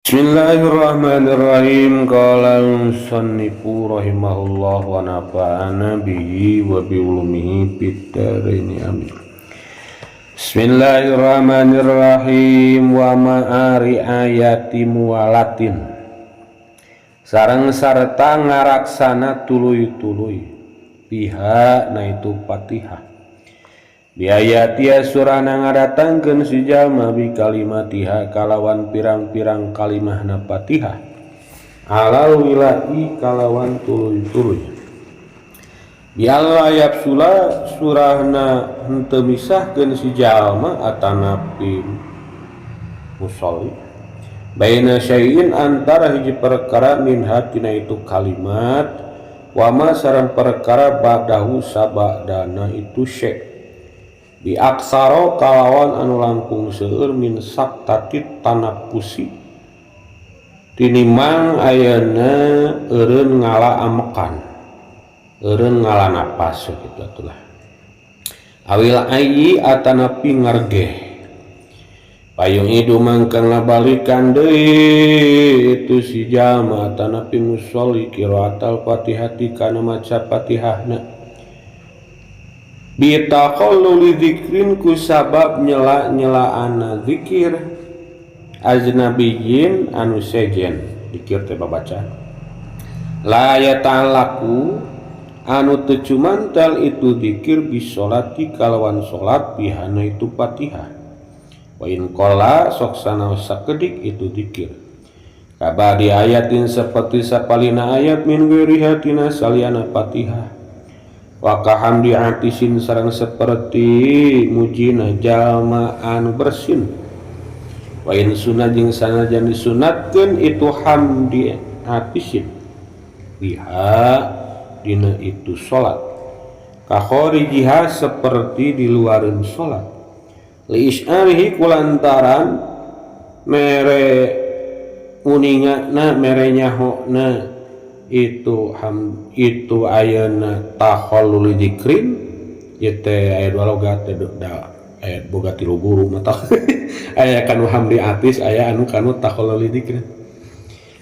Bismillahirrahmanirrahim. Qala al-musannifu rahimahullah wa nafa'ana bihi wa bi ulumihi fid dharain amin. Bismillahirrahmanirrahim. Wa ma'ari ayati muwalatin sareng sarta ngaraksana tuluy-tuluy piha na itu Fatihah. Biayatia surana ngadatangkeun si jalma bi kalimatiha kalawan pirang-pirang kalimahna Fatihah alal wilahi kalawan tuluy-tuluy bialla yapsula surahna henteu misahkeun si jalma atanapi musolli baina syai'in antara hiji perkara min hatina itu kalimat wa ma sareng perkara ba'dahu sabadana itu syai' di aksaro kalawan anu langkung seueur min saktatit tanapusi tinimang ayeuna eureun ngala amekan eureun ngala napas kitu atulah awil ayyi atanapi ngargeh payung idu mangkang ngabalikan deui itu si jalma atanapi musolli qiraatal Fatihati kana maca Fatihahna bitaqalluli dzikrin ku sabab nyela-nyelaana zikir ajnabiyyin anu sejen zikir teh babacaan la yata'allaqu anu teu cumantel itu zikir bisolati kalawan salat bihana itu Fatihah wa in qala sok sanaos sakedik itu zikir kabadi ayatin seperti sapalina ayat min ghairi hatina saliyana Fatihah wa kahamdi atisin sareng seperti mujina jalma anu bersin wa in sunah jeung sanajan disunatkeun itu hamdi atisin biha dina itu salat ka kharijiha seperti di luareun salat li isyarihi kulantaran mere uningana mere nyahona itu ayeuna takhallul dzikrin ieu teh aya dua logat teh da aya boga tilu guru mata aya kanu hamdi atis aya anu kanu takhallul dzikrin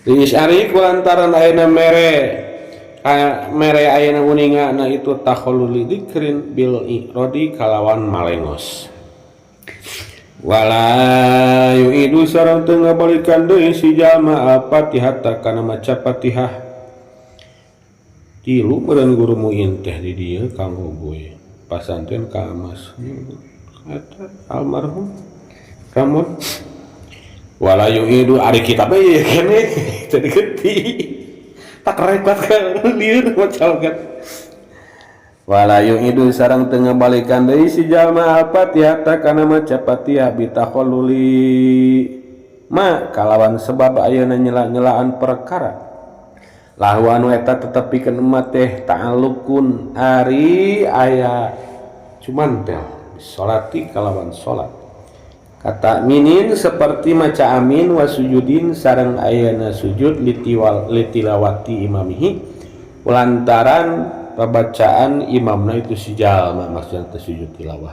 li isyari kulantaran ayeuna mere ayeuna uningana itu takhallul dzikrin bil iradi kalawan malengos wala yu'idu sareng teu ngabalikan deui si jalma al-Fatihah kana maca Fatihah tilu meureun guru muin teh di dieu kanggo boy pasantren ka Mas eta almarhum kamu wala yu'idu ari kitab ye kene teu digeuti tak repot ka lieur macalkeun wala yu'idu sareng teu ngabalikan deui si jalma al-Fatihah kana maca Fatihah bitakhalluli ma kalawan sebab ayeuna nyela-nyelaan perkara lahu anu eta tetepikeun umat teh ta'alluqun ari aya cumantel salati kalawan salat kata minin seperti maca amin wa sujudin sareng ayeuna sujud litilawati imamihi lantaran pembacaan imamna itu si jalma maksudna teh sujud tilawah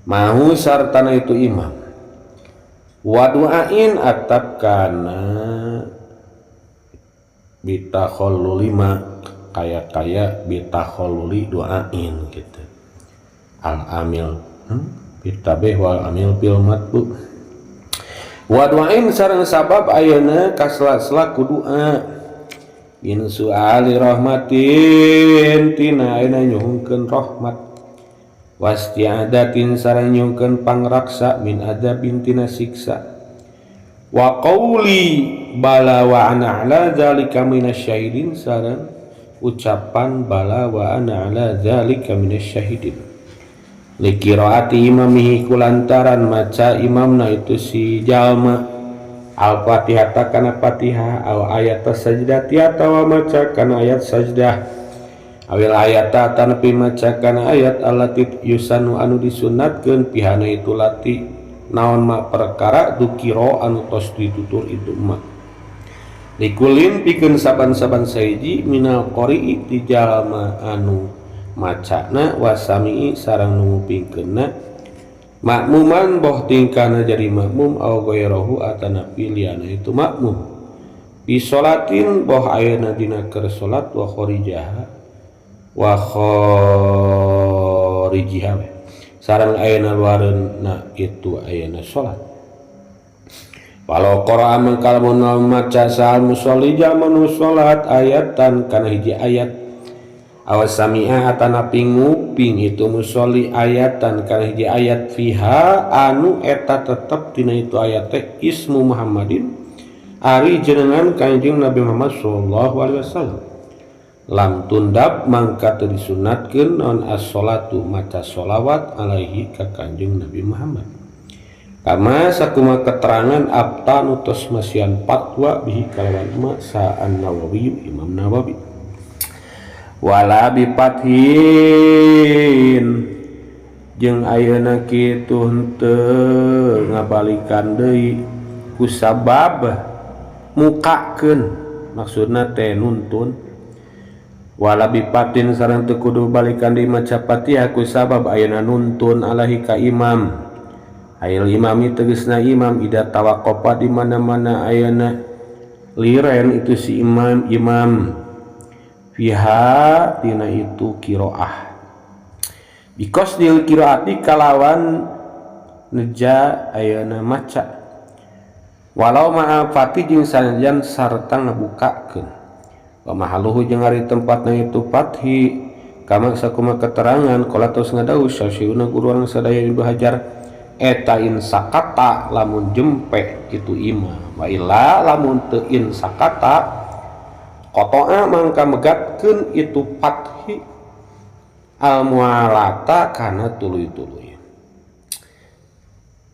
mahu sartana itu imam wa du'ain atap kana bitakhalluli ma kaya bitakhalluli doain gitu al-amil bitabeh wal amil bil matbu wa doain sareng sabab ayeuna kasla-sla ku doa min suali rahmatin tina ayeuna nyuhungkeun rahmat wasti'adatin sareng nyuhungkeun pangraksa min adzabin tina siksa wa qauli bala wa ana ala zalika minasyahidin sareng ucapan bala wa ana ala zalika minasyahidin li qiraati imamihi kulantaran maca imamna itu si jalma al-Fatihah kana Fatihah aw ayat sajdati atawa maca kana ayat sajdah awil ayata tanpi maca kana ayat allati yusanu anu disunatkeun pihana itu lati naon ma perkara dukiro anu tos ditutur itu emak likulin pikeun saban-saban saiji minal qori'i ti jalma anu macana wasami'i sareng nu ngupingkeunna makmuman boh tingkana jadi makmum au ghairahu atana piliana itu makmum bi sholatin boh ayeuna dina keur salat wa kharijiha sareng ayeuna luareunna itu ayeuna salat walau qara'a mangkal mun maca sal musolli jamun salat ayatan kana hiji ayat awas sami'a atana pinguping itu musolli ayatan kana hiji ayat fiha anu eta tetep tina itu ayat teh ismu Muhammadin ari jenengan Kanjeng Nabi Muhammad sallallahu alaihi wasallam lam tundab mangka teu disunatkeun naon as-sholatu maca sholawat alaihi ka Kanjeng Nabi Muhammad kama sakuma keterangan abtanu tos masian fatwa bihi kalawan ma sa'an Nawawi Imam Nawawi wala bipathin jeung ayeuna kitu henteu ngabalikan deui ku sabab mukakeun maksudna teh nuntun wala bipatin sareng teu kudu balikan deui maca Fatihah ku sabab ayeuna nuntun alahi ka imam ayil imami tegasna imam ida tawaqqafa di mana-mana ayeuna liren itu si imam fiha tina itu qiraah because di qiraati kalawan neja ayeuna maca walau ma'a fatih jeung sanajan sarta ngabukakeun wa mahaluhu jeung ari tempatna itu fathi kama sakuma keterangan qala tos ngadawu syafi'una guru urang sadaya Ibnu Hajar eta in sakata lamun jempe itu imam wa illa lamun teu in sakata kotoa mangka megatkeun itu fathi al-mualata kana tuluy-tuluy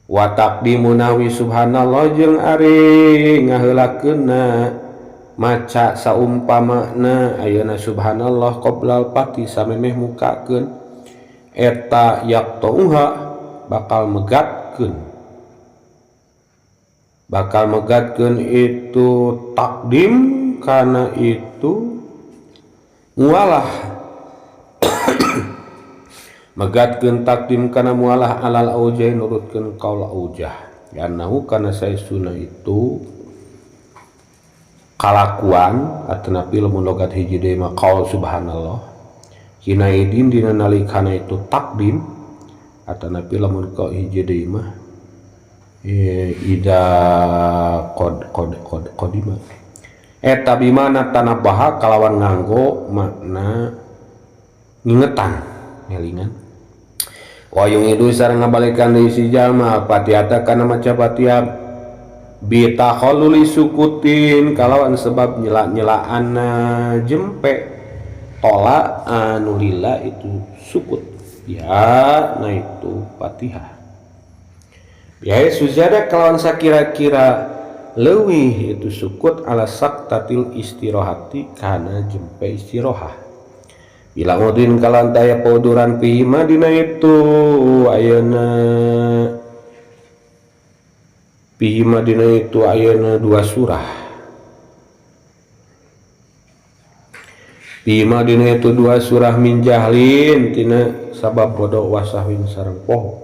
wa taqdimunawi subhanallah jeung ari ngaheulakeunna maca saumpamana ayeuna subhanallah qoblal fathi samemeh mukakeun eta yaqtauha bakal megatkeun itu takdim karena itu mualah megatkeun takdim kana mualah alal aujah nurutkeun qaul aujah yanahu kana saestuna itu kalakuan atanapi lamun logat hiji deui mah qaul subhanallah hinaidin dina nalikana itu takdim atanapi lamun ka hiji deui mah ida qadima eta bimana tanabaha kalawan nganggo makna ngingetan ngelingan wa yungidu sareng ngabalikan deui si jalma Fatihah kana maca Fatihah bi takhalluli sukutin kalawan sebab nyela-nyelaanna jempe tola anu lila itu sukut ya na itu Fatihah ya sujada kalawan sakira-kira leuwih itu sukut ala saktatil istirahati kana jempe istirahah bila udin kalawan daya pauduran pihima dina itu ayeuna dua surah pihima dina itu dua surah min jahlin tina sabab bodoh wasahwin sareng poho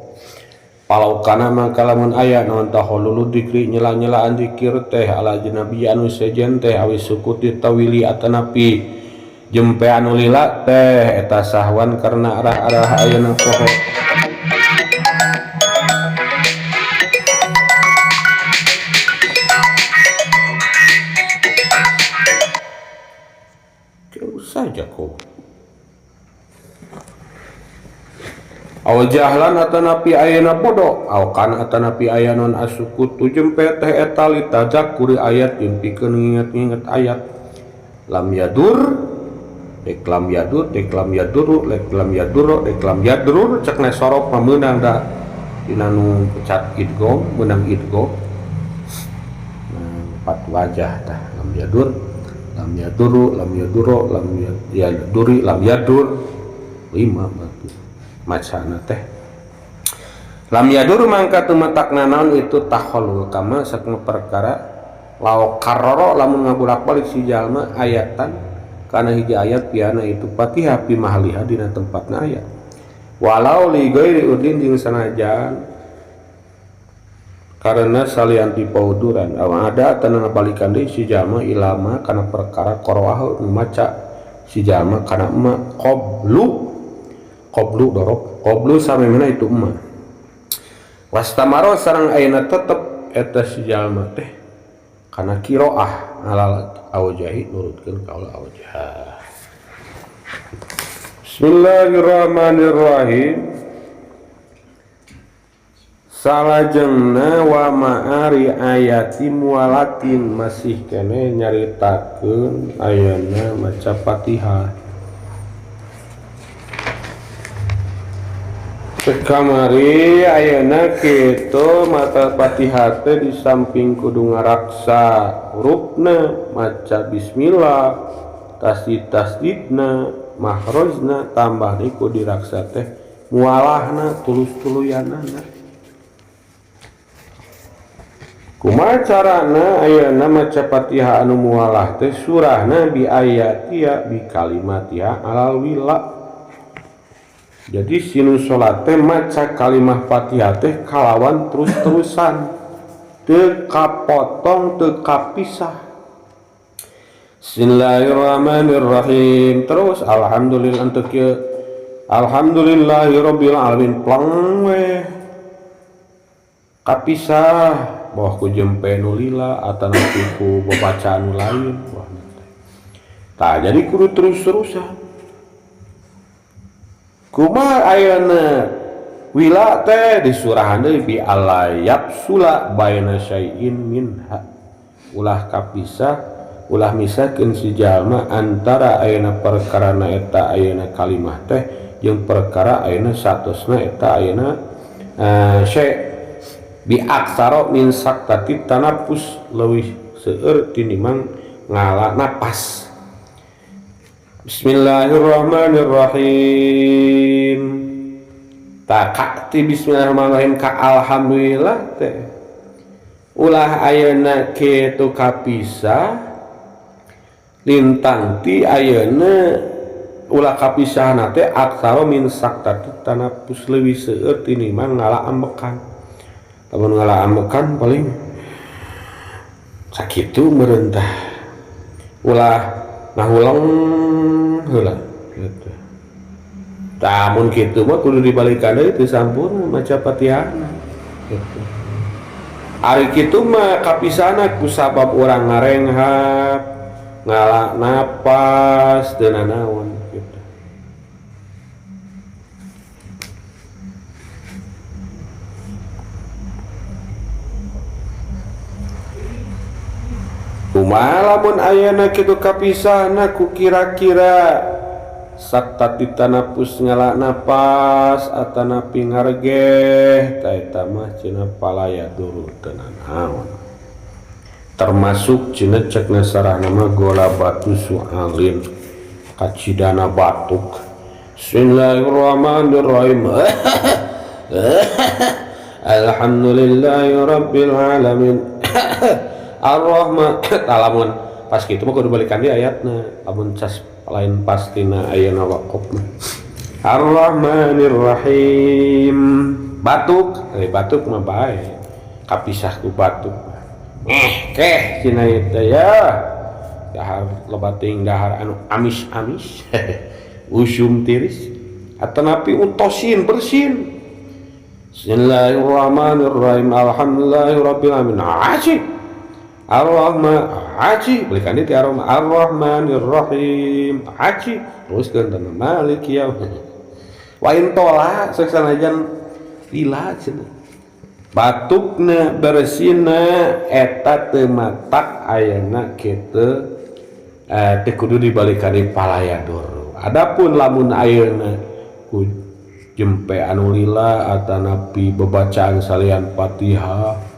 palau kana mangka lamun aya naon taholulu dikri nyela-nyelaan dikir teh ala jenabi anu sejen teh awis sukuti tawili atanapi jempe anu lila teh eta sahwan karena arah-arah ayeuna poho jauh saja kau aw jahlan atanapi ayana bodoh aw kana atanapi ayanon asukut jempe teh eta litajak kuri ayat impikeun nginget-nginget ayat lam yadur dek lam yadur dek lam yaduru lek lam yaduro dek lam yadrur cekna sorok pameunang da dina nu pecat idgham meunang idgham empat wajah tah lam yadur lam yaduru lam yaduro lam yaduri lam yadur lima berarti macana teh lam yadur mangka teu matakna naon itu takhallul kama sakna perkara law karoro lamun ngabulak-balik si jalma ayatan kana hiji ayat piana itu Fatihah pi mahaliha dina tempatna ayat walau li ghairi udin jeung sanajan karena salian tipauduran ada tanana balikan deui si jalma ilama kana perkara qoroah maca si jalma kana ma qablu dorok qablu samemana itu ma wastamaro sareng ayeuna tetep eta si jalma teh kana qiraah alal aujahi nurutkeun kaula aujah. Bismillahirrahmanirrahim. Salajengna wa ma'ari ayati mualatin masih kene nyaritakeun ayeuna maca Fatihah. Sekamari ayeuna kitu maca Fatihah teh di samping kudu ngaraksa hurufna maca bismillah, tasdid-tasdidna, mahrojna tambah niku diraksa teh mualahna tulus-tuluyanana. Kumaha carana ayeuna maca Fatihah anu mualah teh surahna bi ayatiya bi kalimatiha alal wila. Jadi sinu salat teh maca kalimah Fatihah teh kalawan terus-terusan teu kapotong teu kapisah. Bismillahirrahmanirrahim terus alhamdulillah untuk kieu alhamdulillahirabbil alamin plang we kapisah boh ku jempe nu lila atana ku babacaan nu lain wah tah jadi kudu terus-terusan kumaha ayeuna wila teh disurahan deui bi alayab sula baina syai'in minha ulah kapisah ulah misahkeun si jalma antara ayeuna perkarana eta ayeuna kalimah teh jeung perkara ayeuna satosna eta ayeuna syai' bi aksaro min saktati tanapus leuwih seueur tinimbang ngala napas. Bismillahirrahmanirrahim. Tak ti bismillahirrahmanirrahim ka alhamdulillah teh ulah ayeuna kitu kapisah lintang ti ayeuna ulah kapisahna teh aksaro min saktati tanapus leuwih seueur tinimbang ngala ambekan. Lamun ngalaameukan paling sakitu meurentah ulah ngahulang heula gitu. Tah mun kitu mah kudu dibalikan deui teu sampurna maca Fatihahna gitu. Ari kitu mah kapisahna ku sabab urang ngarenghap, ngala napas teu nanaon gitu. Kumaha lamun ayeuna kitu kapisahna ku kira-kira saktati tanapus ngala napas atanapi ngargeh ta eta mah cenah palaya duru teu nanaon. Termasuk cenah cekna sarahna mah gola batu sualin kacidana batuk. Bismillahirrahmanirrahim. Alhamdulillahirabbil alamin. Ar-Rahman lamun pas kitu mah kudu balikan di ayatna lamun cas lain pastina ayeuna waqaf mah Ar-Rahmanirrahim batuk mah bae kapisah ku batuk keh cenah eta ya dahar lebating dahar anu amis-amis usum tiris atanapi untosin bersin. Bismillahirrahmanirrahim alhamdulillahirabbil alamin asik Ar-Rahman aci belikan dia Ar-Rahman Ar-Rahmanirrahim aci teruskeun teh Malik yaumil wa in tola saksanajan lila cenah batukna bersina eta teu matak ayeuna kitu teh kudu dibalikan di palaya doro. Adapun lamun ayeuna ku jempe anu lila atanapi bebacaan salian Fatihah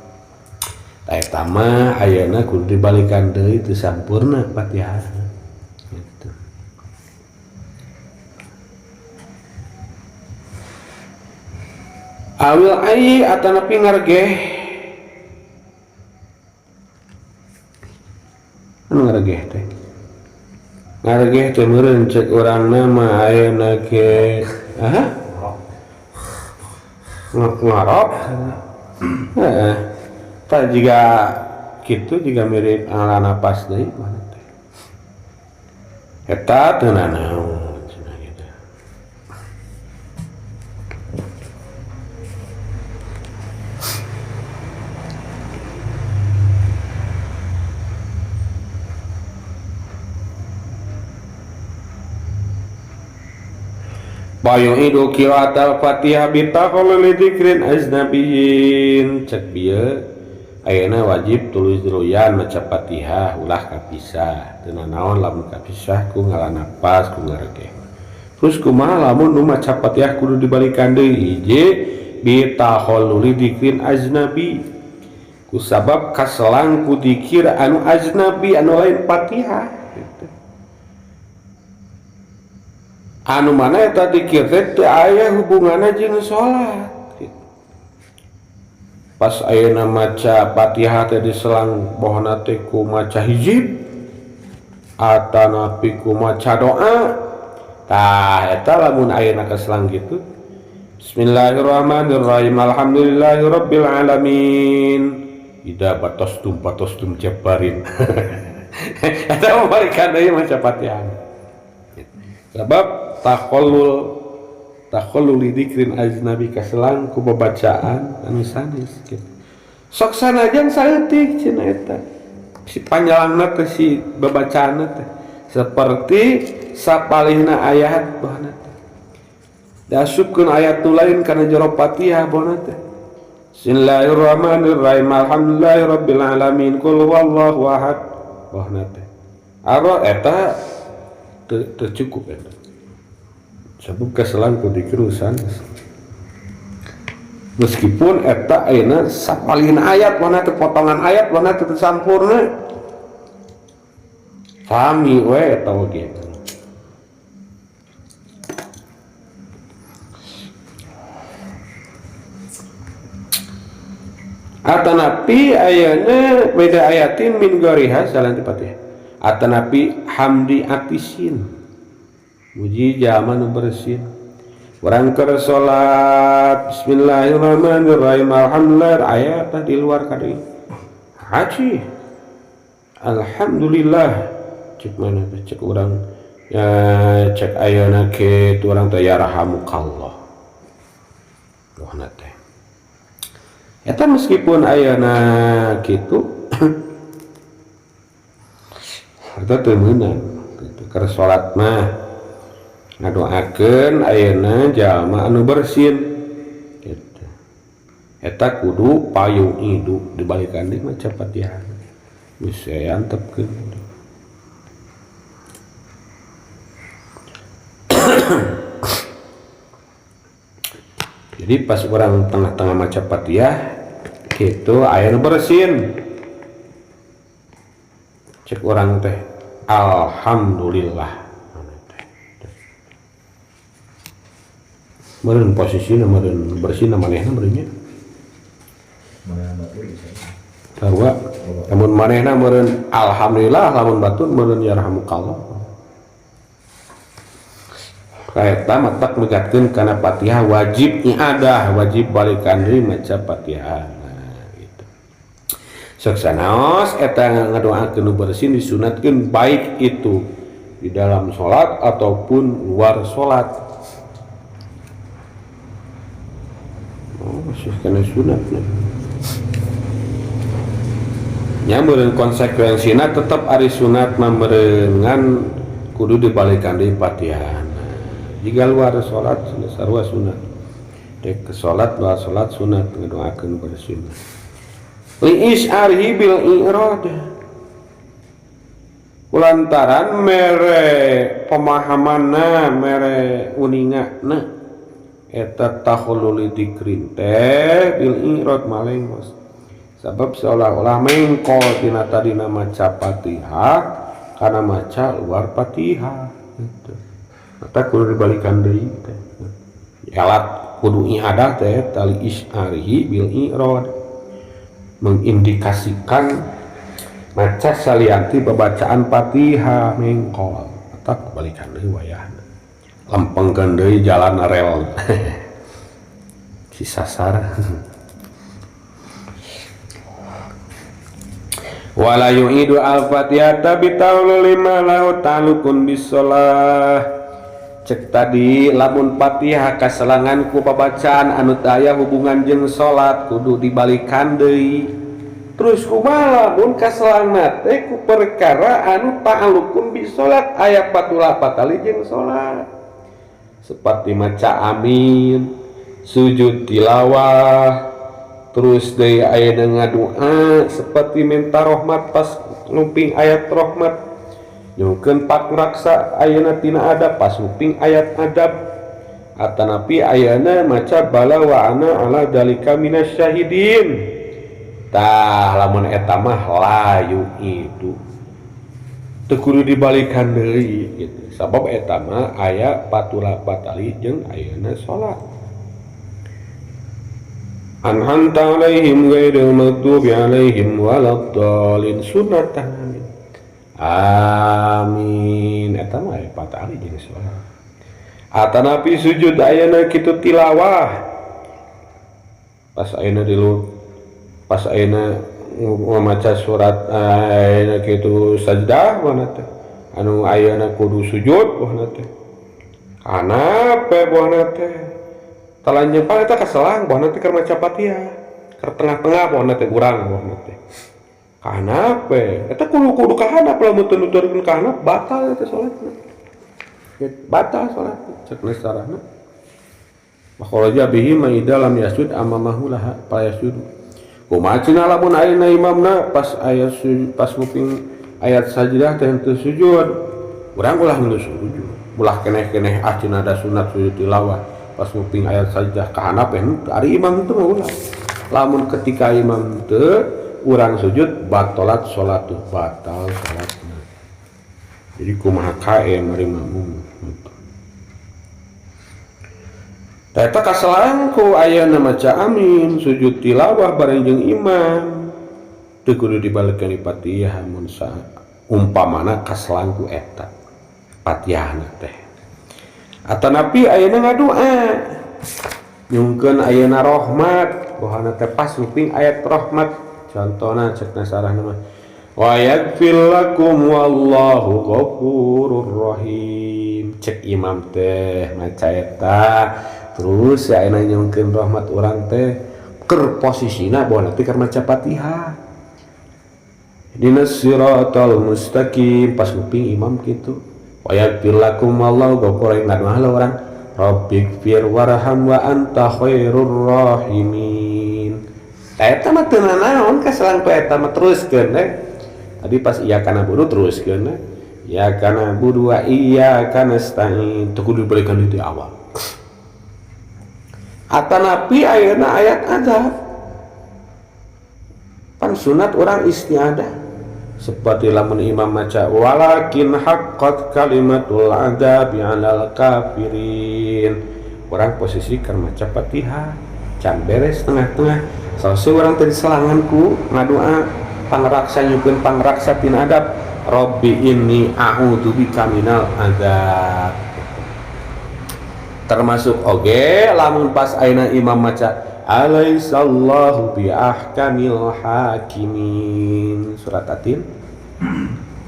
eta mah ayeuna kudu dibalikan deui teu sampurna Fatihah gitu. Awil ai atanapi ngargeh anu ngargeh teh ngargeh teh meureun ceuk urangna mah ayeuna ge ngarop heeh tah jiga kitu jiga mirip ala napas deui mana teh eta teu nanaon cenah kitu. Bayung idu qiraat al-Fatihah bitaqallul dzikrin ajnabiyyin cek bieu ayeuna wajib tulis duluyan maca Fatihah ulah kapisah teu naon lamun kapisah ku ngaranna pas ku ngareke. Terus kumaha lamun nu maca Fatihah kudu dibalikan deui hiji bitaqallul dzikrin ajnabi kusabab kaselang ku dzikir anu ajnabi anu lain Fatihah gitu. Anu mana eta dzikir teh aya hubunganna jeung salat gitu. Pas ayeuna maca Fatihah teh diselang bohona teh ku maca hijib atanapi ku maca doa tah eta lamun ayeuna kaselang gitu Bismillahirrahmanirrahim alhamdulillahirabbil alamin ida patos tum jabarin eta membalikan deui maca Fatihah sebab taqallul dzikrin ajnabi kaselang ku babacaan anu sanes kitu. Sok sanajan saeutik cenah eta. Si panjalangna teh si babacaanna teh seperti sapalihna ayat bahana teh. Dasupkeun ayat nu lain kana jero Fatihah bahana teh. Bismillahirrahmanirrahim alhamdulillahirabbil alamin qul huwallahu ahad bahana teh. Aro eta tercukup eta sabab kaselang ku dikerusan meskipun eta ayeuna sapalihna ayat mana teu potongan ayat mana teu sampurna sami we eta oge atanapi ayeuna beda ayatin min goriha salan Fatihah atanapi hamdi atisin muji jama nu bersin urang keur salat bismillahirrahmanirrahim alhamdulillah ayat di luar kadi haji alhamdulillah cek mana cek urang ya cek ayeuna ke urang teh yarhamukallah dohna teh eta meskipun ayeuna kitu eta teu meunang kitu keur salat mah ngadoakeun ayeuna jalma anu bersin kitu. Eta kudu payung hidup dibalikan deui maca Fatihah. Geus antepkeun. Jadi pas orang tengah-tengah maca Fatihah kitu aya nu bersin. Cek orang teh alhamdulillah meureun posisina meureun bersihna manehna meureunnya sarua lamun manehna meureun alhamdulillah lamun batur meureun yarhamukallah kaeta matak megatkeun kana Fatihah wajib iadah wajib balikan deui maca Fatihah gitu sok sanaos eta ngadoakeun nu bersin disunatkeun baik itu di dalam salat ataupun luar salat. Masih kena sunatnya nyameureun konsekuensina tetap ari sunat mameureungan kudu dibalikan deui Fatihah jika luar salat sarua sunat dek ke salat luar salat sunat ngadoakeun bersin li isyarhi bil i'rad kulantaran mere pemahamanna mere uningana eta taqallul dzikrin teh bil i'rad maleng mas sabab seolah-olah mengkol tina tadina maca Fatihah kana maca luar Fatihah gitu. Eta kudu dibalikan deui teh alat kudu iadah teh tali isyarihi bil i'rad mengindikasikan maca salianti pembacaan Fatihah mengkol eta kebalikan deui wayahna lempengkeun deui jalan rel si sasar. Wala yu'idu al-fatihata bitawlu lima lahu ta'alukun bisolah. Cek tadi lamun Fatihah kaselangan ku pabacaan anu aya hubungan jeung salat kudu dibalikan deui. Terus kumaha lamun kaselangan teh ku perkara anu ta'alukun bisolat aya patula patali jeung salat. Seperti maca amin, sujud tilawah, terus deui ayeuna ngadoa seperti minta rahmat pas nguping ayat rahmat, nyungkeun pakraksa ayeuna tina adab pas nguping ayat adab, atanapi ayeuna maca bala wa ana ala dalika minasyahidin. Tah lamun eta mah layu itu teu kudu dibalikan deui gitu. Sabab eta mah aya patula patali jeung ayeuna salat. An'amta alaihim ghairil maghdubi alaihim waladdallin sunnatan amin. Eta mah aya patali jeung salat. Atanapi sujud ayeuna kitu tilawah pas ayeuna pas ayeuna maca surat ayeuna kitu sajdah mana teh anu ayeuna kudu sujud bohna teh kanape bohna teh talanjeng pang eta kaselang bohna teh keur maca Fatihah keur tengah-tengah bohna teh urang bohna teh kanape eta kudu kahandap lamun teu nuturkeun kahandap batal eta salatna batal salat cek sarana makharaja bihi ma idza lam yasjud amamahu laha fa yasjud kumaha cenah lamun ayeuna imamna pas ayat pas nguping ayat sajdah teh teu sujud urang ulah geus sujud ulah keneh-keneh cenah ada sunat sujud tilawah pas nguping ayat sajdah ka handap ari imam teh ulah lamun ketika imam teu urang sujud batalat salatu batal salatna. Jadi kumaha kae mari makmum eta kaselang ku ayeuna maca amin sujud tilawah bareng jeung imam teu kudu dibalikeun Fatihah mun umpamana kaselang ku eta Fatihahna teh. Atanapi ayeuna ngadoa nyungkeun ayeuna rahmat bohana teh pas nguping ayat rahmat contona cekna sarahna mah wa yaghfir lakum wallahu ghafurur rahim cek imam teh maca eta terus ya ayeuna nyungkeun rahmat urang teh keur posisina bohna teh keur maca Fatihah ihdinas siratal mustaqim pas nguping imam kitu wa yaghfir lakum wallahu ghafurur rahim ngadoa urang rabbighfir warham wa anta khairur rahimin. Eta mah teu naon kaselang ku eta mah teruskeun tadi pas iya kana budu teruskeun ya kana budu wa iya kana nasta'in teu kudu dibalikan di awal. Atanapi ayeuna ayat adab pan sunat urang istiadah seperti lamun imam maca walakin haqqat kalimatul adabi 'alal kafirin urang posisi keur maca Fatihah can beres tengah-tengah sause urang teh diselanganku ngadoa pangraksa nyukeun pangraksa tina adab rabbi inni a'udzubika minal adzab. Termasuk oge lamun pas ayeuna imam maca alaisallahu bi ahkamil hakimin surat Atin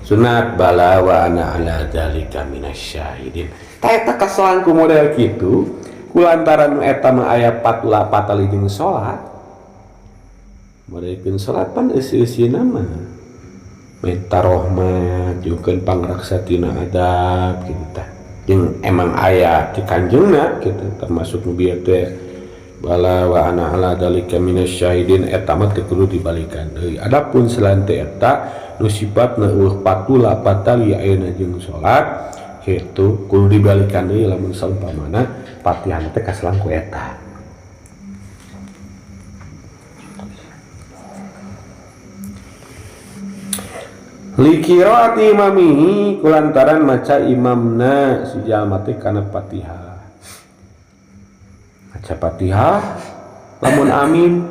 sunat bala wa ana ala dzalika minasyahidin. Eta kaselang ku model kitu kulantaran eta mah aya patula patali jeung salat modalkeun salat pan eusi-eusina mah minta rahmat nyukeun pangraksa tina adab kitu tah jeung emang aya di kanjengna gitu termasuk nu bieu teh bala wa ana ala dzalika minasyahidin eta mah teu kudu dibalikan deui. Adapun selain teh eta nu sifatna patula patali ayeuna jeung salat kitu kudu dibalikan deui lamun saumpamana Fatihah teh kaselang ku eta. Likiraati imamihi kulantaran maca imamna si jalma teh kana Fatihah maca Fatihah lamun amin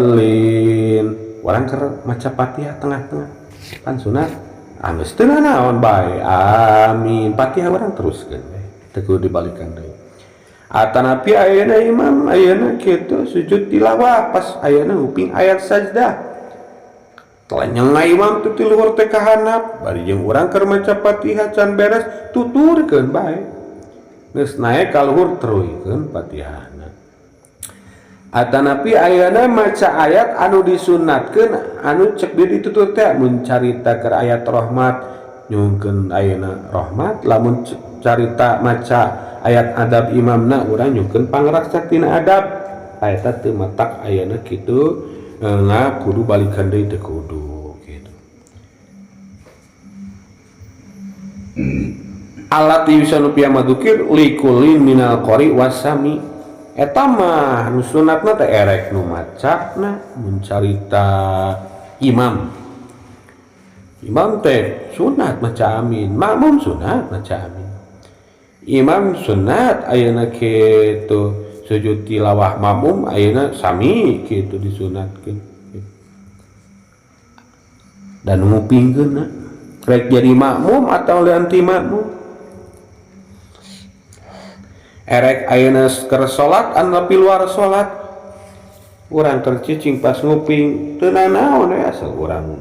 waladdallin urang keur maca Fatihah tengah-tengah pan sunat geus teu naon bae amin Fatihah urang teruskeun teu kudu dibalikan deui. Atanapi ayeuna imam ayeuna kitu sujud tilawah pas ayeuna uping ayat sajdah. Telah imam tu ti luhur teh kahandap, bari jeung urang keur maca Fatihah can beres tuturkeun bae. Geus naek ka luhur teruykeun Fatihahna. Atanapi ayeuna maca ayat anu disunatkeun anu cek di ditutur teh mun carita keur ayat rahmat nyungkeun ayeuna rahmat, lamun carita maca ayat adab imamna urang nyungkeun pangraksa tina adab. Eta teu matak ayeuna kitu kudu balikan deui teu kudu kitu. Alat yusanu piama dzikir likulin minal qori wasami. Eta mah nu sunatna teh erek nu macana mun carita imam. Imam teh sunat maca amin, makmum sunat maca amin. Imam sunat ayeuna kitu sujud tilawah, makmum ayeuna sami kitu disunatkeun. Dan ngupingkeun rek jadi makmum atau anti makmum. Erek ayeuna keur salat anu luar salat urang keur cicing pas nguping teu nanaon we asal urang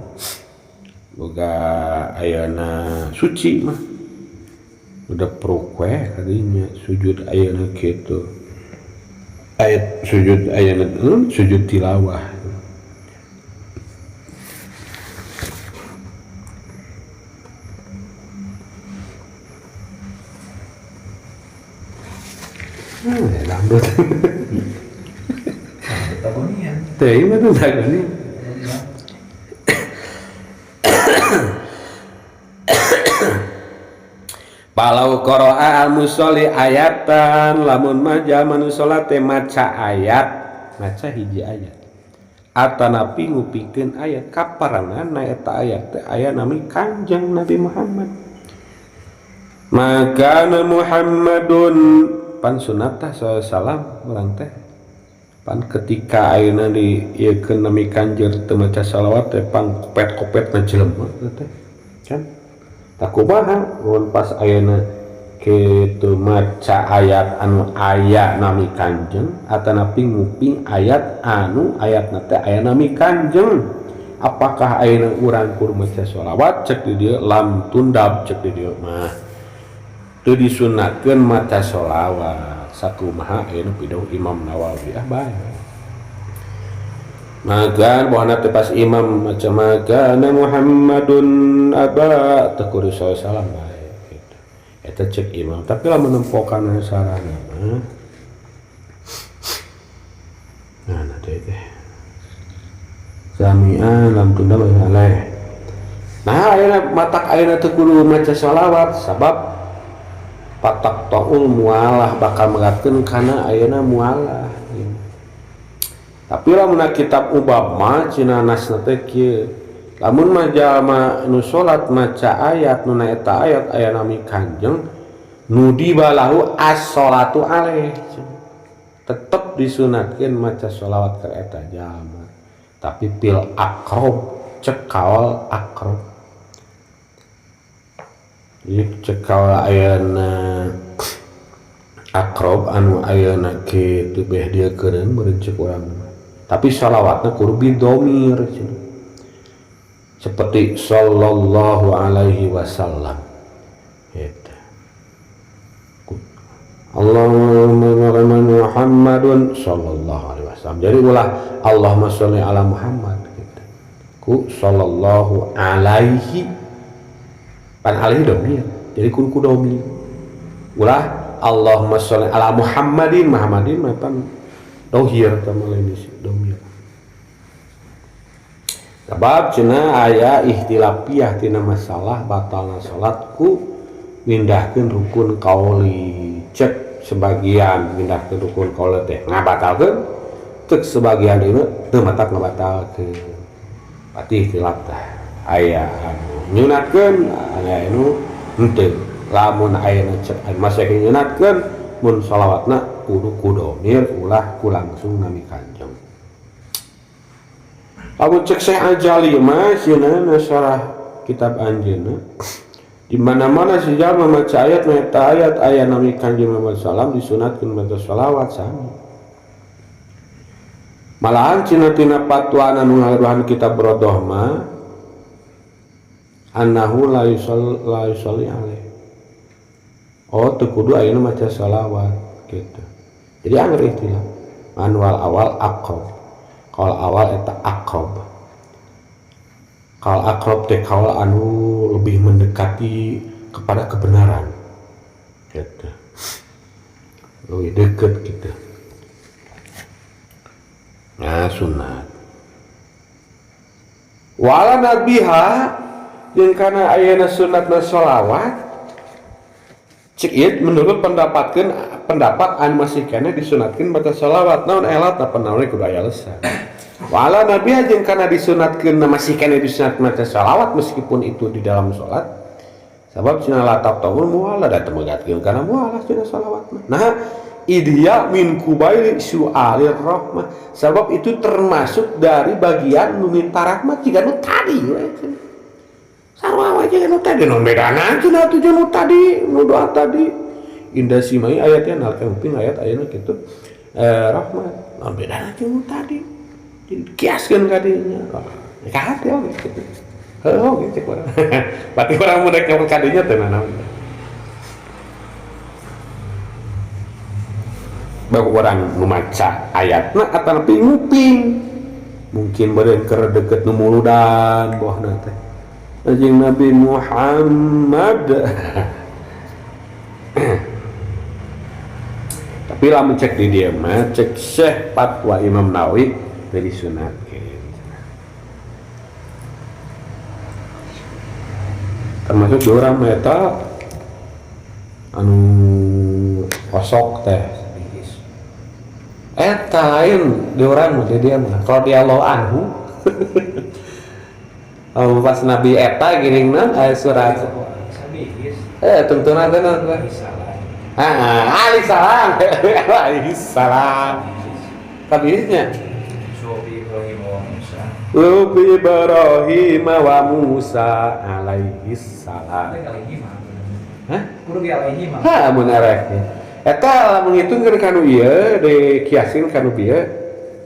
boga ayeuna suci mah udah prokwe kadinya sujud ayeuna kitu ayat sujud ayeuna sujud tilawah. Rambut tagonian teh ieu mah tagonian. Palau qara'a al-musolli ayatan lamun maja manu salat teh maca ayat, maca hiji ayat atanapi ngupikeun ayat kaparangan na eta ayat teh aya nami Kanjeng Nabi Muhammad. Maka Muhammadun pan sunatah sallallahu urang teh pan ketika ayeuna di ieu keun nami Kanjeng teu maca salawat teh pan kopet-kopetna jelema teh kan tak kumaha mun pas ayeuna kitu maca ayat anu aya nami Kanjeng atanapi nguping ayat anu ayatna teh aya nami Kanjeng. Apakah ayeuna urang kudu maca salawat cek di dieu lam tundab cek di dieu mah teu disunatkeun maca sholawat sakumaha ayeuna pidahu Imam Nawawi bae. Maka bahana teh pas imam maca maka Muhammadun aba teu kudu salam bae gitu. Eta cek imam tapi lamun nempokan sarana mah nah teh sami'an lam tunda alaih. Nah ayeuna matak ayeuna teu kudu maca sholawat sabab patak taul mualah bakal mengatkeun kana ayeuna mualah. Tapi lamun kitab ubab mah cenah nasna teh kieu. Lamun mah jalma nu salat maca ayat nu eta ayat aya nami Kanjeng nu dibalahu as-sholatu alaih. Tetep disunatkeun maca sholawat ka eta jalma. Tapi pil aqrab cek kawal aqrab. Cekal ayeuna aqrab anu ayeuna kitu beh dia keureun meureun cek urang. Tapi shalawatna kudu bidomir seperti sallallahu alaihi wasallam eta. Allahumma Muhammadun sallallahu alaihi wasallam. Jadi ulah Allahumma sholli ala Muhammad gitu. Ku sallallahu alaihi pan alaihi domir jadi kudu domir ulah Allahumma sholli ala Muhammadin mah pan dohir tama lain domir. Sebab cenah aya ihtilafiyah tina masalah batalna salat ku mindahkeun rukun qauli cek sebagian mindahkeun rukun qauli teh ngabatalkeun cek sebagian ieu teu matak ngabatalkeun pati ihtilaf tah aya nyunatkeun aya anu henteu lamun ayeuna cek masih nyunatkeun mun shalawatna kudu kudomir ulah ku langsung nami Kanjeng. Lamun cek Syekh Ajali mah cenah sarah kitab anjeunna Di mana-mana si jalma maca ayat meta ayat aya nami Kanjeng Muhammad sallam disunatkeun maca shalawat sami. Malahan cina tina fatwa anu ngaruhan kitab Rodoh mah annahu la yusalli alaih. Oh teu kudu ayeuna maca shalawat gitu. Jadi anggar istilah manual awal aqrab. Kaul awal eta aqrab. Kaul aqrab teh kaul anu lebih mendekati kepada kebenaran gitu. Lebih dekat gitu. Nah sunat wala nabiha jeung kana ayeuna sunatna sholawat cik ieu menurut pendapat anu masih keneh disunatkeun baca sholawat naon elat apa naon kudu aya lesan. Wala nabiha jeung kana disunatkeun masih keneh disunatkeun baca sholawat meskipun itu di dalam sholat sabab cenah latap tahun mualla da teu megatkeun kana mualla cenah sholawat mah. Nah idya min kubaili su'alir rahmah sebab itu termasuk dari bagian meminta rahmat jika nu tadi sarua aja nu tadi non bedana cenah atuh jeung nu tadi nu doa tadi indah simai ayatnya nalkan uping ayat ayeuna kitu rahmat non bedana jeung nu tadi kiaskeun ka dinya ka hati oge kitu heuh oge cek urang pati urang mun rek ka dinya teh naon baru orang memaca ayatna atau napi nguping mungkin beren keur deket nu muludan bohna teh jeung Nabi Muhammad tapi lamun cek di dieu mah cek Syekh fatwa Imam Nawawi teu disunatkeun termasuk urang mah eta anu kosok teh eta lain di orang dia mah kalau dia Allah anhu pas Nabi eta giringna aya surat tuntuna teh naon alaihi salam alaihi salam kabirnya Lubi Ibrahim wa Musa alaihi salam hah? Kudu alaihi mah ha mun arek eta mengitungkeun kanu ieu dikiasin kanu bieu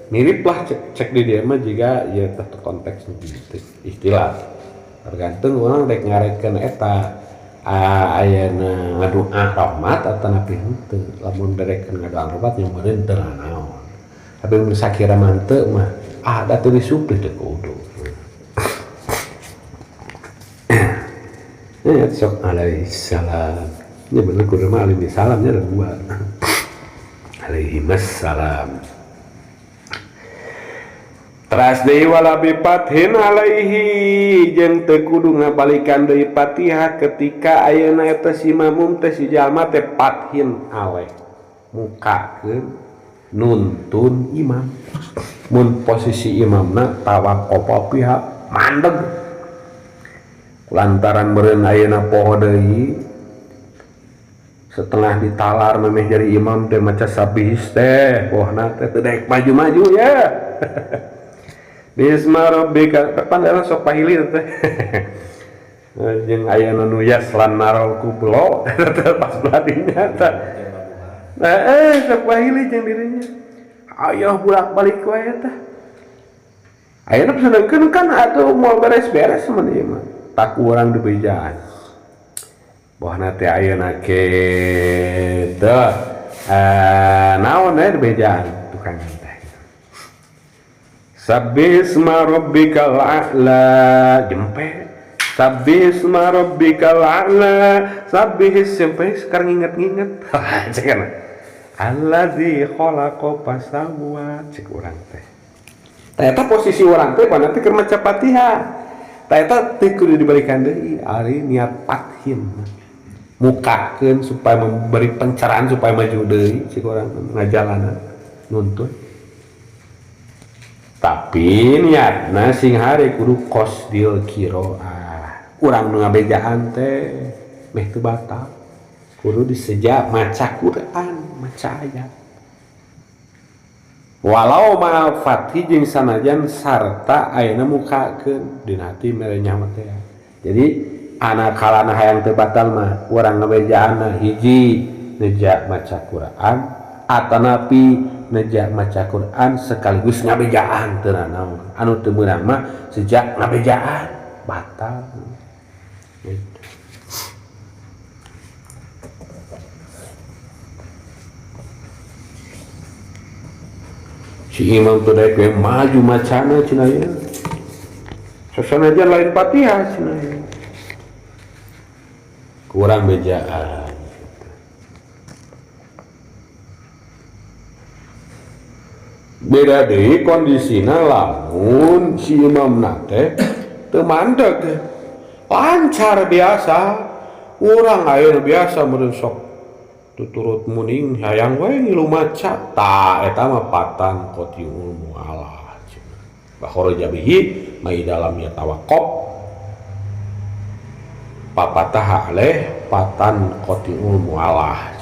mirip lah cek di dieu mah jiga ieu teh konteks nu kitu istilah tergantung urang rek ngarekeun eta ayeuna ngadoa rahmat atawa napi henteu lamun derekeun ngadoa rahmat yang meureun teu naon tapi mun sakira mah teu mah ada teu disuplih teu kudu sok alaihi salam ini bener kudu mah alaihi salamnya ada dua alaihi wassalam teras deui wala bi fathin alaihi jeung teu kudu ngabalikan deui Fatihah ketika ayeuna eta si mamum teh si jalma teh fathin alaih mukakeun nuntun imam mun posisi imamna tawaqqaf pihak mandeg lantaran meureun ayeuna poho deui setelah ditalar memeh jadi imam teh maca sabihis teh pohna teh teu daek maju-maju ya bisma rabbika pandana sok pahili teh jeung aya nu yaslan narol kublo pas beladinya teh sok pahili jeung dirinya aya bolak-balik wae teh ayeuna pesankeun kan atuh moal beres-beres mun ieu mah tak urang dibejaan bahwa teh ayeuna kitu naon we bejaan tukang teh sabbisma rabbikal a'la jempe sabbisma rabbikal a'la sabbihis jempe sekarang inget-inget cekan allazi khalaqa fasawwa cek urang teh eta posisi urang teh pada teh keur maca Fatihah eta teh kudu dibalikan deui ari niat fathin mukakeun supaya memberi pencerahan supaya maju deui cik urang ngajalanan nuntun tapi niatna sing hare kudu qasdil qiraah urang nu ngabejaan teh meh teu batal kudu diseja maca Quran maca ayat walau ma'al fathi jeung sanajan sarta ayeuna mukakeun dina hati mere nyaho teh jadi anak kalana hayang teu batal mah urang ngabejaanna hiji neja maca Quran atanapi neja maca Quran sekaligus ngabejaan teu naon anu teu meunang mah sejak ngabejaan batal gitu. Si imam tuh daek we maju macana cenah ieu. Sasanajan lain Fatihah cenah ieu. Kurang bejaan. Beda deui kondisina lamun si imam teh teu mandeg. Lancar biasa. Urang aya biasa meureun sok tuturut muning hayang we ngilu maca ta eta mah patan qatiul mualah bakharaja bihi mai dalam ya tawaqqaf papatah aleh patan qatiul mualah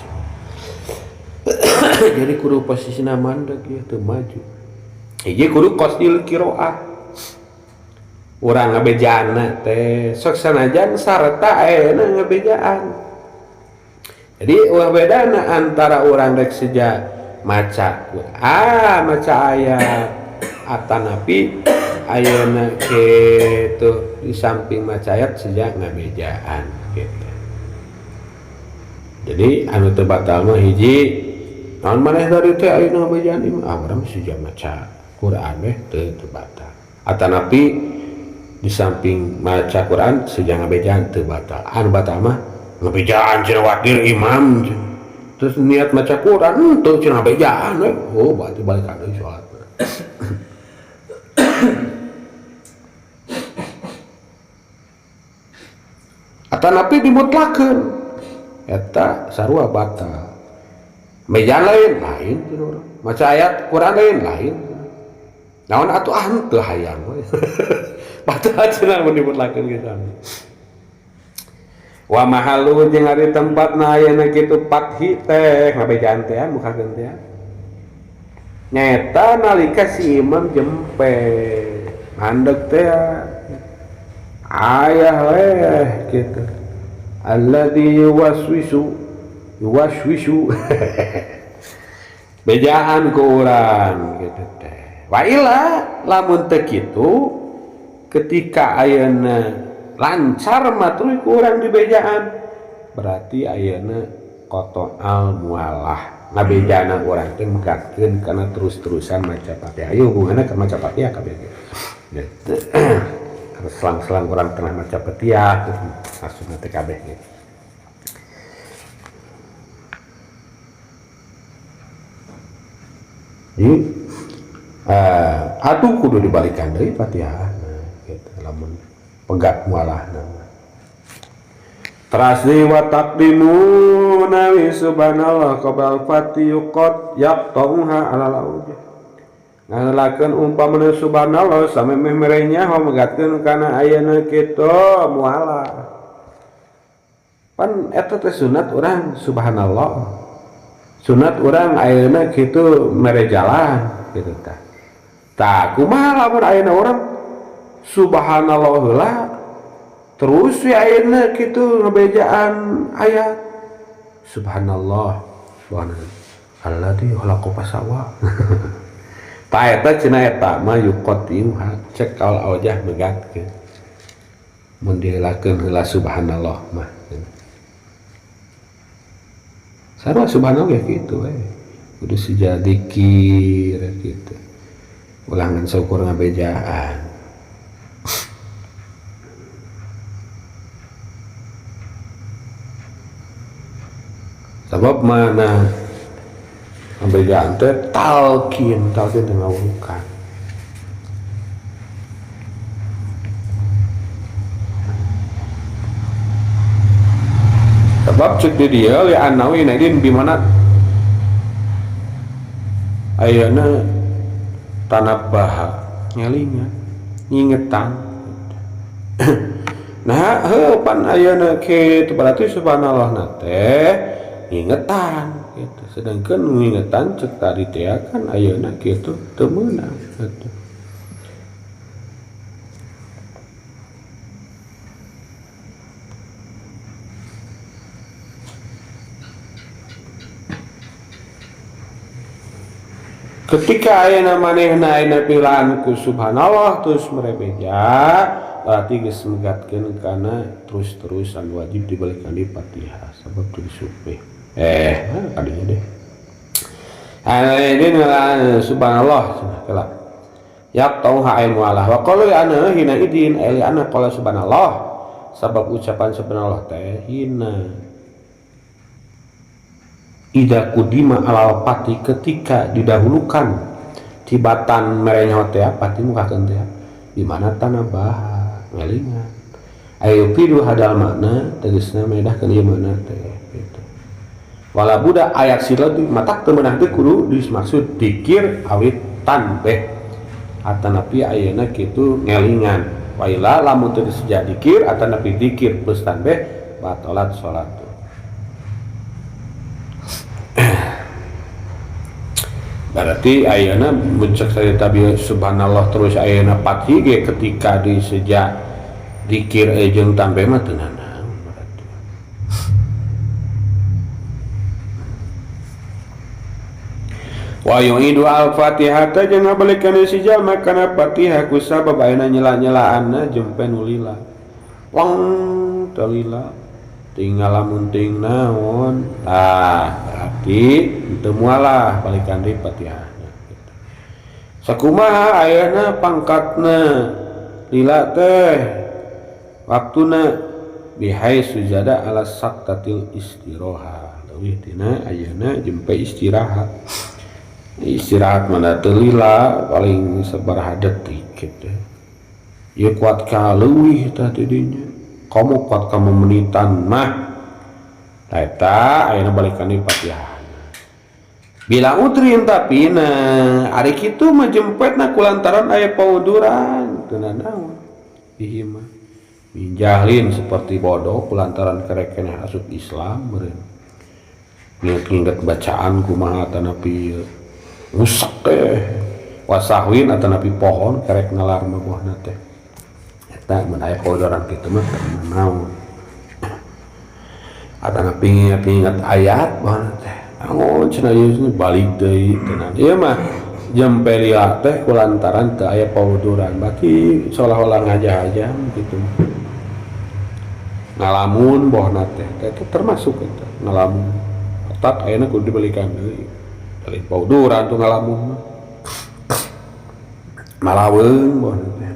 jadi kudu posisina mandeg ya teu maju hiji kudu qasdil qiraah urang ngabejaanna teh sok sanajan sarta ayeuna ngabejaan. Jadi bedana antara orang rek sejak maca maca ayat atanapi ayeuna kitu di samping maca ayat sejak ngabejaan gitu. Jadi anu teu batal mah hiji naon maneh dari teh ayeuna ngabejaan ieu urang sejak maca Quran teu batal. Atanapi di samping maca Quran sejak ngabejaan teu batal. Anu batal mah ngabejaan cenah wakil imam terus niat maca Quran tuh cenah ngabejaan oh berarti balik ka deui salat atanapi dimutlakeun eta sarua batal bejaan lain cenah urang maca ayat Quran lain naon atuh teu hayang we batal cenah mun dimutlakeun kitu wa mahalu jeung ari tempatna ayeuna kitu fathi teh ngabejaan teh mukakeun teh nyaeta nalika si imam jempe mandeg teh aya we kitu alladzi yuwaswisu bejaan ku urang kitu teh wa ila lamun teu kitu ketika ayeuna lancar maturi kurang di bejaan berarti ayeuna qata'al mualah ngabejana urang teh mengkatkeun kana terus-terusan maca Fatihah ayo hubunganna ka maca Fatihah kabeh gitu selang-selang urang tengah maca Fatihah langsung teh kabeh gitu jadi atuh kudu dibalikan deui Fatihah gitu lamun pegat mualah nama terasli wa taqdimu nawi subhanallah qabal fatih qad yaqtauha ala laujah ngalakeun umpamana subhanallah same merenya megatkeun kana ayeuna kitu mualah pan eta teh sunat urang subhanallah sunat urang ayeuna kitu mere jalan kitu tah tah kumaha lamun ayeuna urang subhanallah lah terus ya ayeuna kitu ngabejaan ayat subhanallah alladzi khalaqa fasawa ta eta cenah eta mah yuqatiu cek kaul awjah megatkeun mun diheulakeun heula subhanallah mah sarua subhanallah ya kitu we kudu sija dzikir kitu ulangan syukur ngabejaan sebab mana ngabejaan teh talqin teh ngawurukan sebab cek di dia li anawi nadin di mana ayeuna tanabbaha ngelingan ngingetan nah pan ayeuna kitu berarti subhanallah teh ingetan gitu. Sedangkan ingetan cek tadi teh kan ayeuna kitu teu meunang gitu. ketika ayeuna manehna ayeuna pilaan ku subhanallah terus merebeja berarti geus megatkeun kana terus-terusan wajib dibalikan di Fatihah sabab teu supih kadinya deh ini subhanallah kelak yak tau ha ilmu Allah wa qala ana hina idin ana qala subhanallah sabab ucapan subhanallah teh hina ida kudima alal pati ketika didahulukan tibatan merenyot teh pati mukakeun teh di mana tanah bah ngalingan ayo pidu hadal makna tegasna medahkeun ieu makna teh gitu. Wala budak ayat sila matak teu meunang teh kudu dimaksud dikir awit tanbeh atanapi ayeuna kitu ngelingan waila lamun teu disebut dikir atanapi dikir plus tanbeh batalat salat. Berarti ayeuna muncak saya tabi subhanallah terus ayeuna fathi ge ketika di sejak dikir jeung tambah mah teu naon berarti. Wa yu'idu al-Fatihah ta jeung ngabalikeun si jalma kana Fatihah ku sabab ayeuna nyela-nyelaanna jempe nu lila. Wang teu lila tinggal lamun ting naon berarti teu mualah balikan deui Fatihahna gitu. Sakumaha ayeuna pangkatna lila teh waktuna bihai sujada ala saktatil istiraha leuwih tina ayeuna jempe istirahat mana teu lila paling sabaraha detik kitu ieu kuat ka leuwih tah tidinya kamu kuat kamu menitan mah eta ayeuna balikan di Fatihah bila utrin tapi ari kitu mah jempetna kulantaran aya pauduran teu naon ieu mah minjahlin seperti bodoh kulantaran kerek keneh asup Islam meureun nginget bacaan kumaha tanapi rusak teh wasahwin atanapi pohon kerek nalar mah buahna teh eta mun aya pauduran kitu mah naon atanapi ingat ayat buahna teh naon cenah ieu balik deui tenan ieu mah jempe lila teh kulantaran teu aya pauduran berarti seolah-olah ngajah-ajah gitu ngalamun bohna teh itu termasuk eta ngalamun otak ayeuna kudu dibalikan deui balik pauduran tuh ngalamun malaweung bohna teh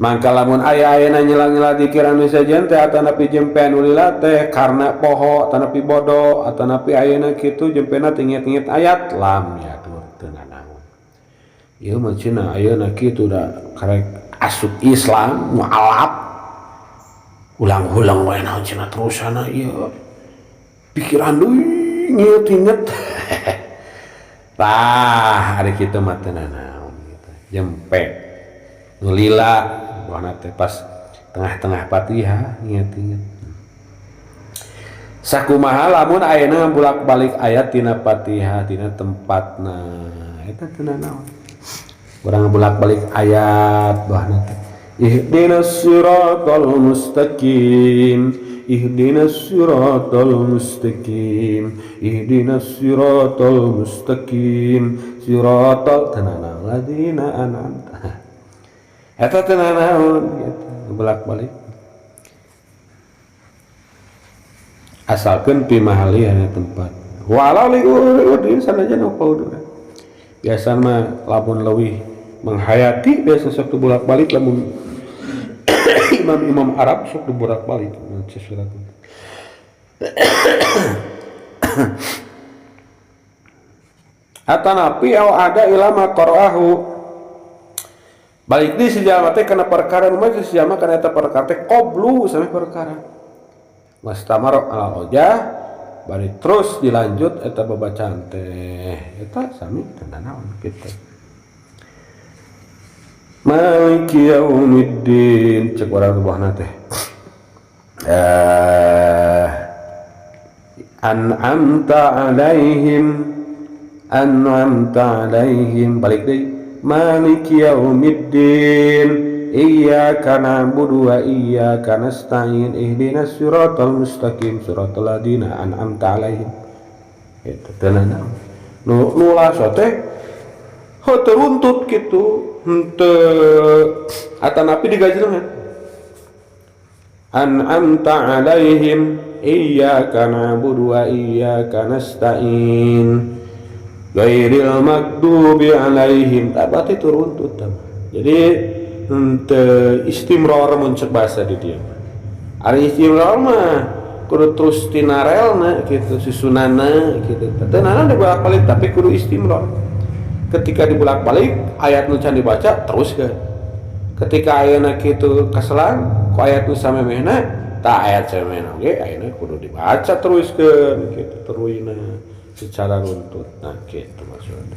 mangka lamun aya-ayana nyela-nyela dikir anu sajen teh atanapi jempe anu lila teh karena poho atanapi bodoh atanapi ayeuna kitu jempena teu inget-inget ayat lam yadur teu nanaon ieu mah cenah ayeuna kitu da karek asup Islam mualaf ulang-ulang wae naon cenah terusana ieu pikiran deui inget-inget tah ari kitu mah teu nanaon gitu jempe nu lila buahna teh pas tengah-tengah Fatihah inget-inget sakumaha lamun ayeuna bolak-balik ayat tina Fatihah tina tempatna eta teu naon urang bolak-balik ayat buahna teh ihdinas siratal mustaqim ihdinas siratal mustaqim ihdinas siratal mustaqim siratal tanana ladina an'amta eta teu naon gitu bolak-balik asalkeun pi mahaliana tempat walau liur sanajan pauduran biasa mah lamun leuwih menghayati biasa sok bolak-balik lamun imam Arab sok bolak-balik sesuatu atanapi au ada ilama qara'ahu balik di sejalma teh kana perkara mah sejalma kana eta perkara teh qablu sampai perkara mastamar ala ojah bari terus dilanjut eta babacaan teh eta sami teu naon kitu maliki yaumiddin cek urang buahna teh an'amta alaihim balik deui maliki yaumiddin iyyaka na'budu wa iyyaka nasta'in ihdinas siratal mustaqim siratal ladzina an'amta alaihim itu teu naon nulah teh teruntut gitu atanapi digajengan an'amta alaihim iyyaka na'budu wa iyyaka nasta'in ghairil maghdubi alaihim berarti turuntut. Jadi istimror muncul bahasa di dia ari istimror mah kudu terus tinarelna gitu susunana gitu tenana dibolak-balik tapi kudu istimror. Ketika dibolak-balik ayat nu can dibaca terus ke ketika ayatna kitu kaselang ku ayat nu samemehna ta ayat samemehna oge ayeuna kudu dibaca teruskeun kitu terusna secara runtut. Nah kitu maksudna.